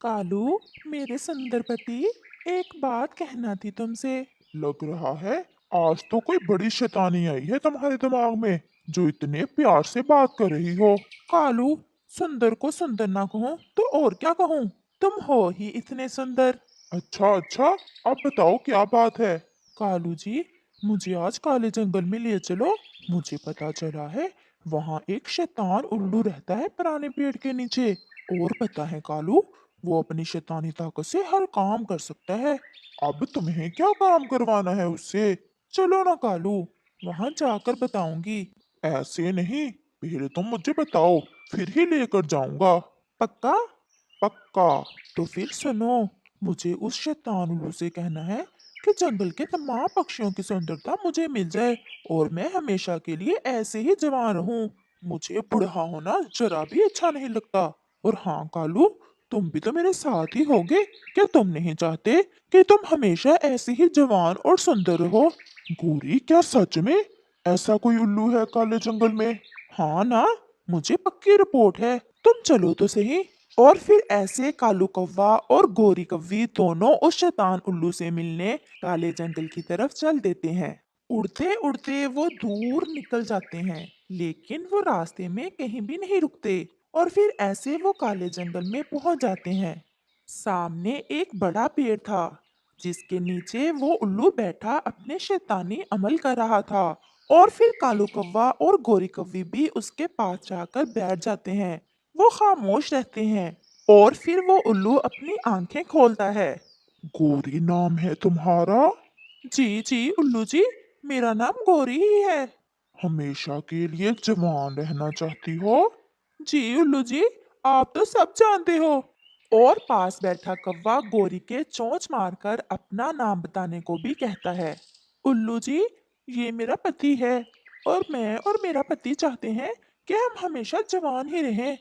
कालू, मेरे सुंदर पति, एक बात कहना थी तुमसे। लग रहा है आज तो कोई बड़ी शैतानी आई है तुम्हारे दिमाग में जो इतने प्यार से बात कर रही हो। कालू, सुंदर को सुंदर ना कहूँ तो और क्या कहूँ? तुम हो ही इतने सुंदर। अच्छा अच्छा, अब बताओ क्या बात है। कालू जी, मुझे आज काले जंगल में ले चलो। मुझे पता चला है वहाँ एक शैतान उल्लू रहता है पुराने पेड़ के नीचे। और पता है कालू, वो अपनी शैतानी ताकत से हर काम कर सकता है। अब तुम्हें क्या काम करवाना है उससे। चलो ना कालू, वहाँ जाकर बताऊंगी। ऐसे नहीं, पहले तुम मुझे बताओ, फिर ही लेकर जाऊंगा। पक्का? पक्का। तो फिर सुनो, मुझे उस शैतान उल्लू से कहना है कि जंगल के तमाम पक्षियों की सुंदरता मुझे मिल जाए और मैं हमेशा के लिए ऐसे ही जवान रहूं। मुझे बूढ़ा होना जरा भी अच्छा नहीं लगता। और हाँ कालू, तुम भी तो मेरे साथ ही होगे। क्या तुम नहीं चाहते कि तुम हमेशा ऐसे ही जवान और सुंदर रहो? गोरी, क्या सच में ऐसा कोई उल्लू है काले जंगल में। हाँ ना, मुझे पक्की रिपोर्ट है। तुम चलो तो सही। और फिर ऐसे कालू कौवा और गोरी कव्वी दोनों उस शैतान उल्लू से मिलने काले जंगल की तरफ चल देते हैं। उड़ते उड़ते वो दूर निकल जाते हैं, लेकिन वो रास्ते में कहीं भी नहीं रुकते। और फिर ऐसे वो काले जंगल में पहुंच जाते हैं। सामने एक बड़ा पेड़ था, जिसके नीचे वो उल्लू बैठा अपने शैतानी अमल कर रहा था। और फिर कालू कौवा और गोरी कौवी भी उसके पास जाकर बैठ जाते हैं। वो खामोश रहते हैं। और फिर वो उल्लू अपनी आंखें खोलता है। गोरी नाम है तुम्हारा। जी जी उल्लू जी, मेरा नाम गोरी ही है। हमेशा के लिए जवान रहना चाहती हो। जी उल्लू जी, आप तो सब जानते हो। और पास बैठा कौवा गोरी के चोंच मारकर अपना नाम बताने को भी कहता है। उल्लू जी, ये मेरा पति है। और मैं और मेरा पति चाहते हैं कि हम हमेशा जवान ही रहें,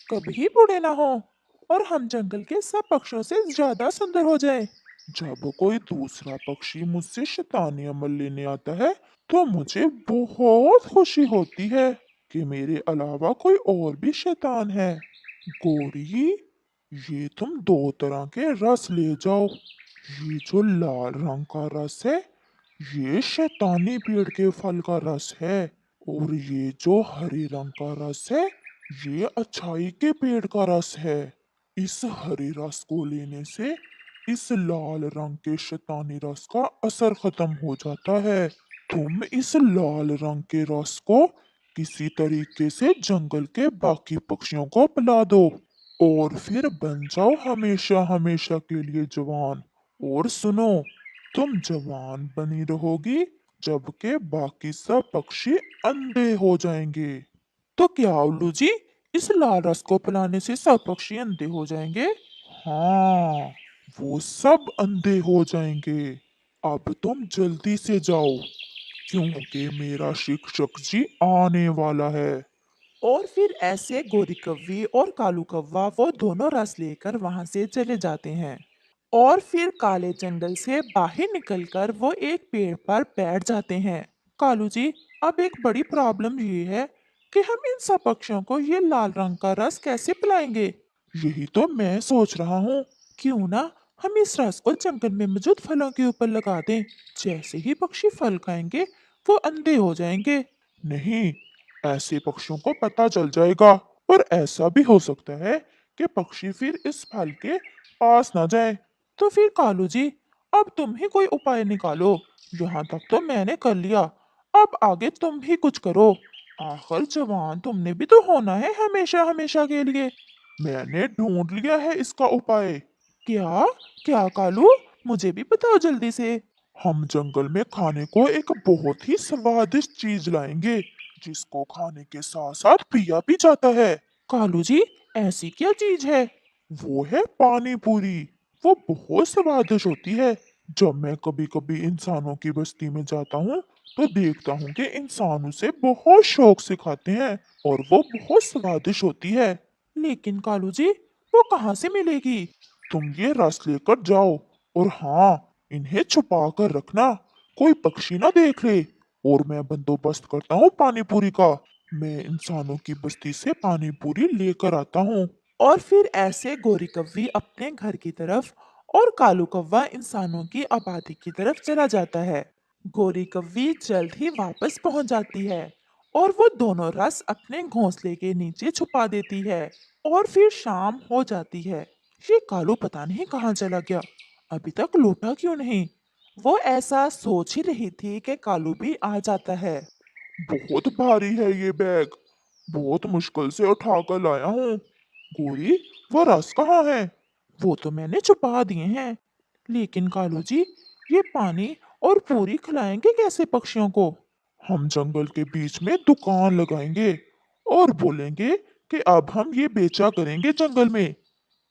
कभी बूढ़े ना हो, और हम जंगल के सब पक्षियों से ज्यादा सुंदर हो जाए। जब कोई दूसरा पक्षी मुझसे शैतानी अमल लेने आता है तो मुझे बहुत खुशी होती है कि मेरे अलावा कोई और भी शैतान है। गोरी, ये तुम दो तरह के रस ले जाओ। ये जो लाल रंग का रस है, ये शैतानी पेड़ के फल का रस है। और ये जो हरे रंग का रस है, ये अच्छाई के पेड़ का रस है। इस हरे रस को लेने से इस लाल रंग के शैतानी रस का असर खत्म हो जाता है। तुम इस लाल रंग के रस को किसी तरीके से जंगल के बाकी पक्षियों को पिला दो और फिर बन जाओ हमेशा हमेशा के लिए जवान। और सुनो, तुम जवान बनी रहोगी जबकि बाकी सब पक्षी अंधे हो जाएंगे। तो क्या उल्लू जी, इस लाल रस को पिलाने से सब पक्षी अंधे हो जाएंगे? हाँ, वो सब अंधे हो जाएंगे। अब तुम जल्दी से जाओ क्योंकि मेरा शिक्षक जी आने वाला है। और फिर ऐसे गोरी कव्वी और कालू कव्वा वो दोनों रस लेकर वहां से चले जाते हैं। और फिर काले जंगल से बाहर निकलकर वो एक पेड़ पर बैठ जाते हैं। कालू जी, अब एक बड़ी प्रॉब्लम ये है कि हम इन सब पक्षियों को ये लाल रंग का रस कैसे पिलाएंगे? यही तो मैं सोच रहा हूँ। क्यों ना हम इस रस को जंगल में मौजूद फलों के ऊपर लगा दें। जैसे ही पक्षी फल खाएंगे, वो अंधे हो जाएंगे। नहीं, ऐसे पक्षियों को पता चल जाएगा और ऐसा भी हो सकता है कि पक्षी फिर इस फल के पास ना जाए। तो फिर कालू जी, अब तुम ही कोई उपाय निकालो। यहाँ तक तो मैंने कर लिया, अब आगे तुम ही कुछ करो। आखिर जवान तुमने भी तो होना है हमेशा हमेशा के लिए। मैंने ढूंढ लिया है इसका उपाय। क्या? क्या कालू? मुझे भी बताओ जल्दी से। हम जंगल में खाने को एक बहुत ही स्वादिष्ट चीज लाएंगे जिसको खाने के साथ साथ पिया भी जाता है। कालू जी, ऐसी क्या चीज है? वो है पानी पूरी। वो बहुत स्वादिष्ट होती है। जब मैं कभी कभी इंसानों की बस्ती में जाता हूँ तो देखता हूँ कि इंसान उसे बहुत शौक से खाते हैं और वो बहुत स्वादिष्ट होती है। लेकिन कालू जी, वो कहाँ से मिलेगी? तुम ये रस लेकर जाओ और हाँ, इन्हें छुपा कर रखना, कोई पक्षी ना देख ले। और मैं बंदोबस्त करता हूँ पानी पूरी का। मैं इंसानों की बस्ती से पानी पूरी लेकर आता हूँ। और फिर ऐसे गोरी कव्वी अपने घर की तरफ और कालू कौवा इंसानों की आबादी की तरफ चला जाता है। गोरी कव्वी जल्द ही वापस पहुंच जाती है और वो दोनों रस अपने घोंसले के नीचे छुपा देती है। और फिर शाम हो जाती है। ये कालू पता नहीं कहाँ चला गया, अभी तक लौटा क्यों नहीं। वो ऐसा सोच ही रही थी कि कालू भी आ जाता है। बहुत भारी है ये बैग, बहुत मुश्किल से उठा कर लाया हूँ। गोरी, वो रस कहाँ है? वो तो मैंने छुपा दिए हैं, लेकिन कालू जी, ये पानी और पूरी खिलाएंगे कैसे पक्षियों को? हम जंगल के बीच में दुकान लगाएंगे और बोलेंगे कि अब हम ये बेचा करेंगे जंगल में,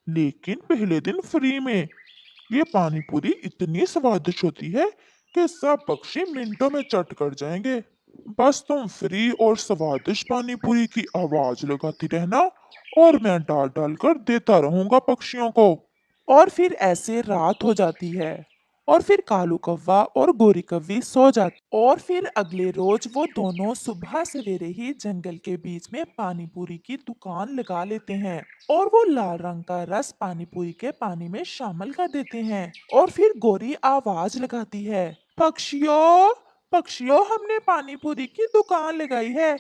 लेकिन पहले दिन फ्री में। ये पानी पूरी इतनी स्वादिष्ट होती है कि सब पक्षी मिनटों में चट कर जाएंगे। बस तुम फ्री और स्वादिष्ट पानी पूरी की आवाज लगाती रहना और मैं डाल डाल कर देता रहूंगा पक्षियों को। और फिर ऐसे रात हो जाती है और फिर कालू कौवा और गोरी कौवी सो जाते। और फिर अगले रोज वो दोनों सुबह सवेरे ही जंगल के बीच में पानी पूरी की दुकान लगा लेते हैं और वो लाल रंग का रस पानी पूरी के पानी में शामिल कर देते हैं। और फिर गोरी आवाज लगाती है, पक्षियों, पक्षियों, हमने पानी पूरी की दुकान लगाई है।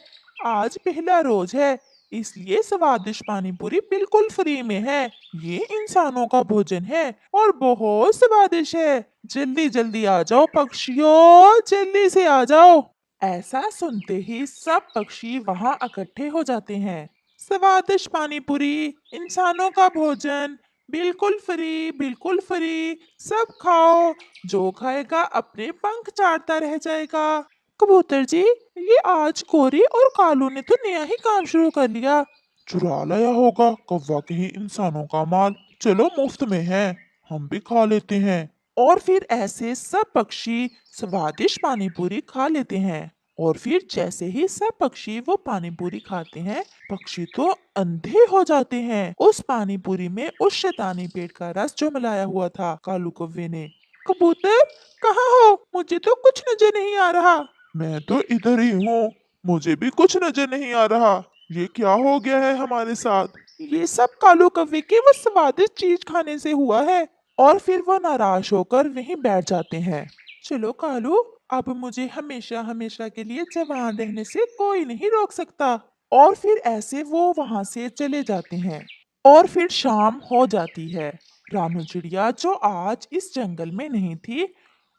आज पहला रोज है, इसलिए स्वादिष्ट पानी पूरी बिल्कुल फ्री में है। ये इंसानों का भोजन है और बहुत स्वादिष्ट है। जल्दी जल्दी आ जाओ पक्षियों, जल्दी से आ जाओ। ऐसा सुनते ही सब पक्षी वहां इकट्ठे हो जाते हैं। स्वादिष्ट पानी पूरी, इंसानों का भोजन, बिल्कुल फ्री, बिल्कुल फ्री, सब खाओ। जो खाएगा अपने पंख चाटता रह जाएगा। कबूतर जी, ये आज कोरी और कालू ने तो नया ही काम शुरू कर लिया। चुरा लाया होगा कौवा के ही इंसानों का माल। चलो मुफ्त में है, हम भी खा लेते हैं। और फिर ऐसे सब पक्षी स्वादिष्ट पानी पूरी खा लेते हैं। और फिर जैसे ही सब पक्षी वो पानी पूरी खाते हैं, पक्षी तो अंधे हो जाते हैं उस पानी पूरी में उस शैतानी पेट का रस जो मिलाया हुआ था कालू कौवे ने। कबूतर, कहाँ हो? मुझे तो कुछ नजर नहीं आ रहा। मैं तो इधर ही हूँ, मुझे भी कुछ नजर नहीं आ रहा। ये क्या हो गया है हमारे साथ? ये सब कालू कौवे के वो स्वादिष्ट चीज खाने से हुआ है। और फिर वो नाराज होकर वहीं बैठ जाते हैं। चलो कालू, अब मुझे हमेशा हमेशा के लिए जवान रहने से कोई नहीं रोक सकता। और फिर ऐसे वो वहां से चले जाते हैं। और फिर शाम हो जाती है। रानू चिड़िया जो आज इस जंगल में नहीं थी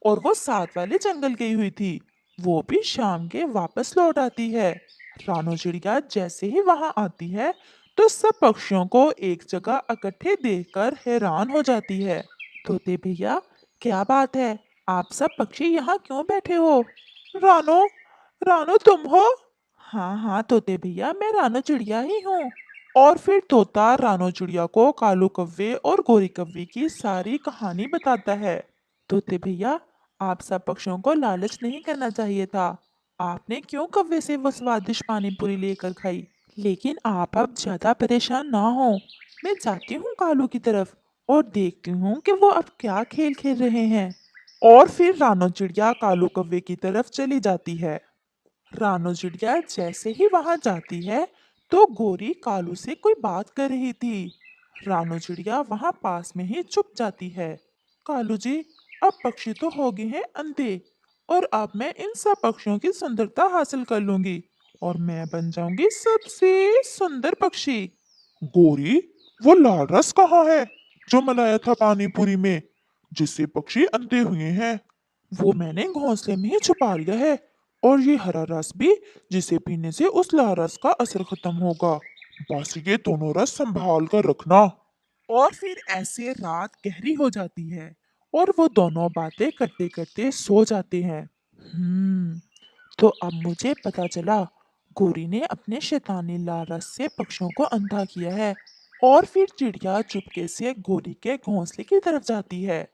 और वो साथ वाले जंगल गई हुई थी, वो भी शाम के वापस लौट आती है। रानू चिड़िया जैसे ही वहां आती है तो सब पक्षियों को एक जगह इकट्ठे देखकर हैरान हो जाती है। तोते भैया, क्या बात है? आप सब पक्षी यहाँ क्यों बैठे हो? रानो, रानो तुम हो? हाँ हाँ तोते भैया, मैं रानो चिड़िया ही हूँ। और फिर तोता रानो चिड़िया को कालू कव्वे और गोरी कव्वे की सारी कहानी बताता है। तोते भैया, आप सब पक्षियों को लालच नहीं करना चाहिए था। आपने क्यों कव्वे से वो स्वादिष्ट पानी पूरी लेकर खाई? लेकिन आप अब ज्यादा परेशान ना हो। मैं जाती हूँ कालू की तरफ और देखती हूँ कि वो अब क्या खेल खेल रहे हैं। और फिर रानो चिड़िया कालू कव्वे की तरफ चली जाती है। रानो चिड़िया जैसे ही वहां जाती है तो गोरी कालू से कोई बात कर रही थी। रानो चिड़िया वहां पास में ही चुप जाती है। कालू जी, अब पक्षी तो हो गए हैं अंधे और अब मैं इन सब पक्षियों की सुंदरता हासिल कर लूंगी और मैं बन जाऊंगी सबसे सुंदर पक्षी। गोरी, वो लाल रस कहाँ है जो मिलाया था पानी पूरी में, जिससे पक्षी अंधे हुए हैं? वो मैंने घोंसले में ही छुपा लिया है। और ये हरा रस भी, जिसे पीने से उस लाल रस का असर खत्म होगा। बस ये दोनों रस संभाल कर रखना। और फिर ऐसे रात गहरी हो जाती है और वो दोनों बातें करते करते सो जाते हैं। तो अब मुझे पता चला, गोरी ने अपने शैतानी लाल रस से पक्षियों को अंधा किया है। और फिर चिड़िया चुपके से गोरी के घोंसले की तरफ जाती है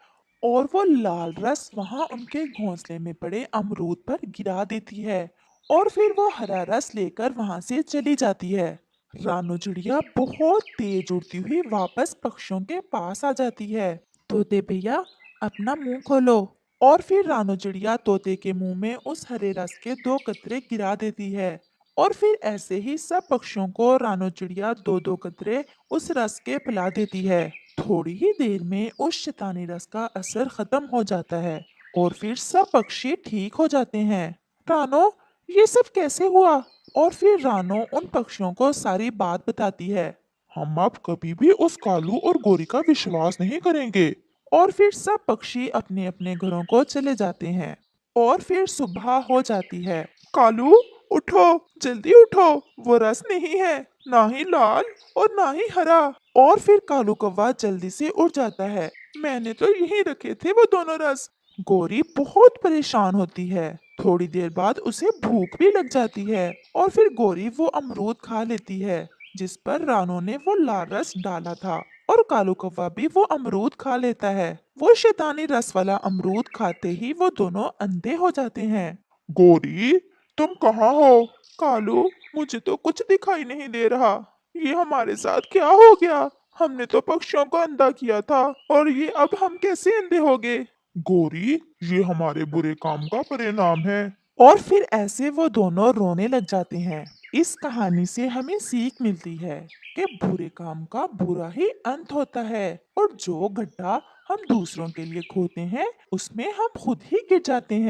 और वो लाल रस वहां उनके घोंसले में पड़े अमरूद पर गिरा देती है। और फिर वो हरा रस लेकर वहां से चली जाती है। रानू चिड़िया बहुत तेज उड़ती हुई वापस पक्षियों के पास आ जाती है। तोते भैया, अपना मुंह खोलो। और फिर रानू चिड़िया तोते के मुंह में उस हरे रस के दो कतरे गिरा देती है और फिर ऐसे ही सब पक्षियों को रानो चिड़िया दो दो कतरे उस रस के पिला देती है। थोड़ी ही देर में उस शैतानी रस का असर खत्म हो जाता है और फिर सब पक्षी ठीक हो जाते हैं। रानो, ये सब कैसे हुआ? और फिर रानो उन पक्षियों को सारी बात बताती है। हम अब कभी भी उस कालू और गोरी का विश्वास नहीं करेंगे। और फिर सब पक्षी अपने अपने घरों को चले जाते हैं और फिर सुबह हो जाती है। कालू, उठो, जल्दी उठो, वो रस नहीं है, ना ही लाल और ना ही हरा। और फिर कालू कौवा जल्दी से उठ जाता है। मैंने तो यहीं रखे थे वो दोनों रस। गोरी बहुत परेशान होती है। थोड़ी देर बाद उसे भूख भी लग जाती है और फिर गोरी वो अमरूद खा लेती है जिस पर रानो ने वो लाल रस डाला था। और कालू कौवा भी वो अमरूद खा लेता है। वो शैतानी रस वाला अमरूद खाते ही वो दोनों अंधे हो जाते हैं। गोरी, तुम कहाँ हो? कालू, मुझे तो कुछ दिखाई नहीं दे रहा। ये हमारे साथ क्या हो गया? हमने तो पक्षियों को अंधा किया था और ये अब हम कैसे अंधे हो गए? गोरी, ये हमारे बुरे काम का परिणाम है। और फिर ऐसे वो दोनों रोने लग जाते हैं। इस कहानी से हमें सीख मिलती है कि बुरे काम का बुरा ही अंत होता है और जो गड्ढा हम दूसरों के लिए खोदते हैं उसमें हम खुद ही गिर जाते हैं।